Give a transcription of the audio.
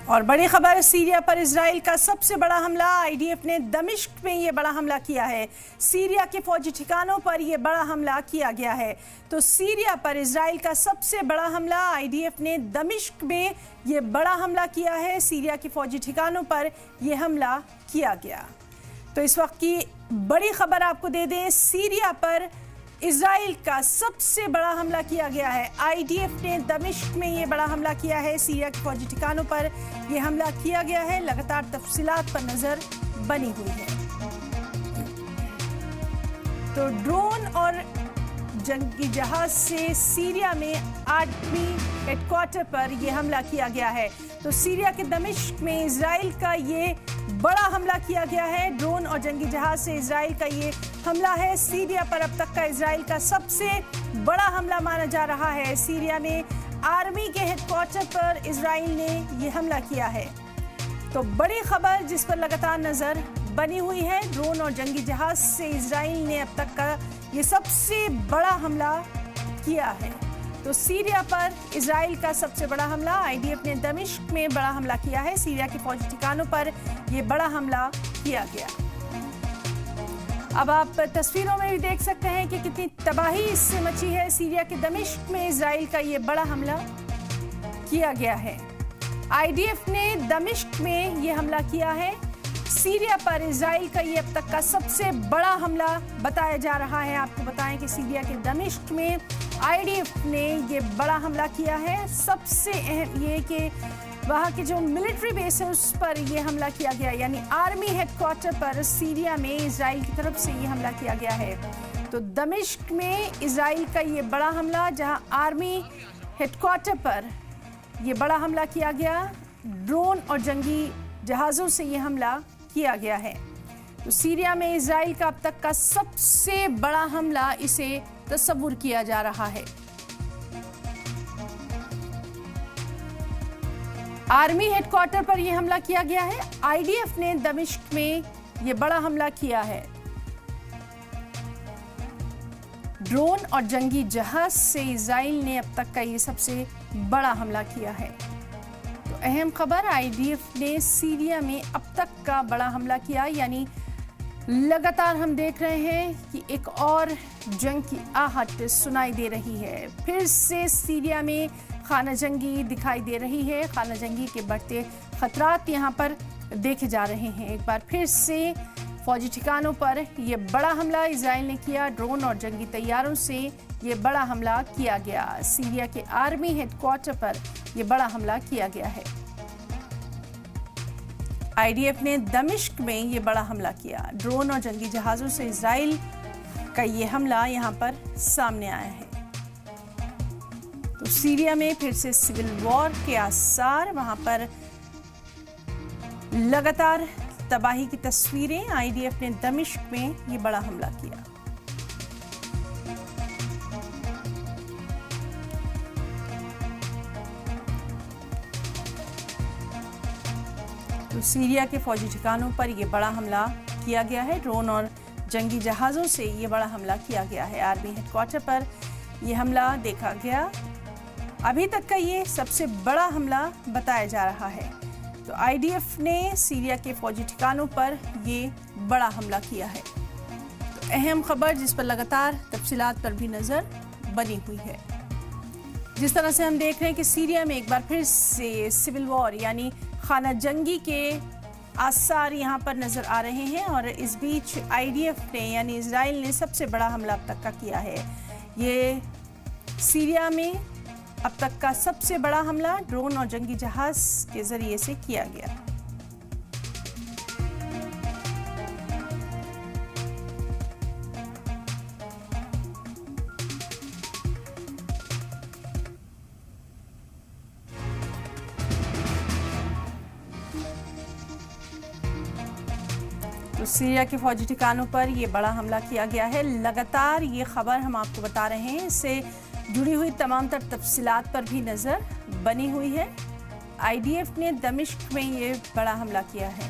और बड़ी खबर, सीरिया पर इजराइल का सबसे बड़ा हमला। आईडीएफ ने दमिश्क में ये बड़ा हमला किया है। सीरिया के फौजी ठिकानों पर ये बड़ा हमला किया गया है। तो सीरिया पर इजराइल का सबसे बड़ा हमला, आईडीएफ ने दमिश्क में ये बड़ा हमला किया है। सीरिया के फौजी ठिकानों पर ये हमला किया गया। तो इस वक्त की बड़ी खबर आपको दे दें, सीरिया पर इजराइल का सबसे बड़ा हमला किया गया है। आईडीएफ ने दमिश्क में ये बड़ा हमला किया है। सीरिया के फौजी ठिकानों पर ये हमला किया गया है। लगातार तफसीलात पर नजर बनी हुई है। तो ड्रोन और जंगी जहाज से सीरिया में आर्मी हेडक्वार्टर पर यह हमला किया गया है। तो सीरिया के दमिश्क में इजराइल का ये बड़ा हमला किया गया है। ड्रोन और जंगी जहाज से इजराइल का ये हमला है। सीरिया पर अब तक का इजराइल का सबसे बड़ा हमला माना जा रहा है। सीरिया में आर्मी के हेडक्वार्टर पर इजराइल ने ये हमला किया है। तो बड़ी खबर जिस पर लगातार नजर बनी हुई है, ड्रोन और जंगी जहाज से इजराइल ने अब तक का ये सबसे बड़ा हमला किया है। तो सीरिया पर इजराइल का सबसे बड़ा हमला, आईडीएफ ने दमिश्क में बड़ा हमला किया है। सीरिया के फौजी ठिकानों पर यह बड़ा हमला किया गया। अब आप तस्वीरों में भी देख सकते हैं कि कितनी तबाही इससे मची है। सीरिया के दमिश्क में इजराइल का ये बड़ा हमला किया गया है। आईडीएफ ने दमिश्क में ये हमला किया है। सीरिया पर इजराइल का ये अब तक का सबसे बड़ा हमला बताया जा रहा है। आपको बताएं कि सीरिया के दमिश्क में आईडीएफ ने ये बड़ा हमला किया है। सबसे अहम ये कि वहाँ के जो मिलिट्री बेस है उस पर ये हमला किया गया, यानी आर्मी हेडक्वार्टर पर सीरिया में इजराइल की तरफ से ये हमला किया गया है। तो दमिश्क में इजराइल का ये बड़ा हमला, जहाँ आर्मी हेडक्वार्टर पर ये बड़ा हमला किया गया, ड्रोन और जंगी जहाज़ों से ये हमला किया गया है। तो सीरिया में इजराइल का अब तक का सबसे बड़ा हमला इसे तस्वुर किया जा रहा है। आर्मी हेडक्वार्टर पर यह हमला किया गया है। आईडीएफ ने दमिश्क में यह बड़ा हमला किया है। ड्रोन और जंगी जहाज से इजराइल ने अब तक का ये सबसे बड़ा हमला किया है। तो अहम खबर, आईडीएफ ने सीरिया में अब तक का बड़ा हमला किया, यानी लगातार हम देख रहे हैं कि एक और जंग की आहट सुनाई दे रही है। फिर से सीरिया में खाना जंगी दिखाई दे रही है। खाना जंगी के बढ़ते खतरात यहाँ पर देखे जा रहे हैं। एक बार फिर से फौजी ठिकानों पर यह बड़ा हमला इजराइल ने किया। ड्रोन और जंगी तैयारों से यह बड़ा हमला किया गया। सीरिया के आर्मी हेडक्वार्टर पर यह बड़ा हमला किया गया है। आईडीएफ ने दमिश्क में ये बड़ा हमला किया। ड्रोन और जंगी जहाज़ों से इजराइल का ये हमला यहाँ पर सामने आया है। तो सीरिया में फिर से सिविल वॉर के आसार, वहां पर लगातार तबाही की तस्वीरें। आईडीएफ ने दमिश्क में ये बड़ा हमला किया। तो सीरिया के फौजी ठिकानों पर यह बड़ा हमला किया गया है। ड्रोन और जंगी जहाज़ों से ये बड़ा हमला किया गया है। आर्मी हेडक्वार्टर पर यह हमला देखा गया। अभी तक का ये सबसे बड़ा हमला बताया जा रहा है। तो आईडीएफ ने सीरिया के फौजी ठिकानों पर ये बड़ा हमला किया है। तो अहम खबर जिस पर लगातार तफसीलात पर भी नज़र बनी हुई है। जिस तरह से हम देख रहे हैं कि सीरिया में एक बार फिर से सिविल वॉर यानी खाना जंगी के आसार यहाँ पर नज़र आ रहे हैं। और इस बीच आईडीएफ ने यानी इजराइल ने सबसे बड़ा हमला अब तक का किया है। ये सीरिया में अब तक का सबसे बड़ा हमला ड्रोन और जंगी जहाज के जरिए से किया गया। तो सीरिया के फौजी ठिकानों पर यह बड़ा हमला किया गया है। लगातार ये खबर हम आपको बता रहे हैं, इससे जुड़ी हुई तमाम तर तफसीलात पर भी नज़र बनी हुई है। आईडीएफ ने दमिश्क में ये बड़ा हमला किया है।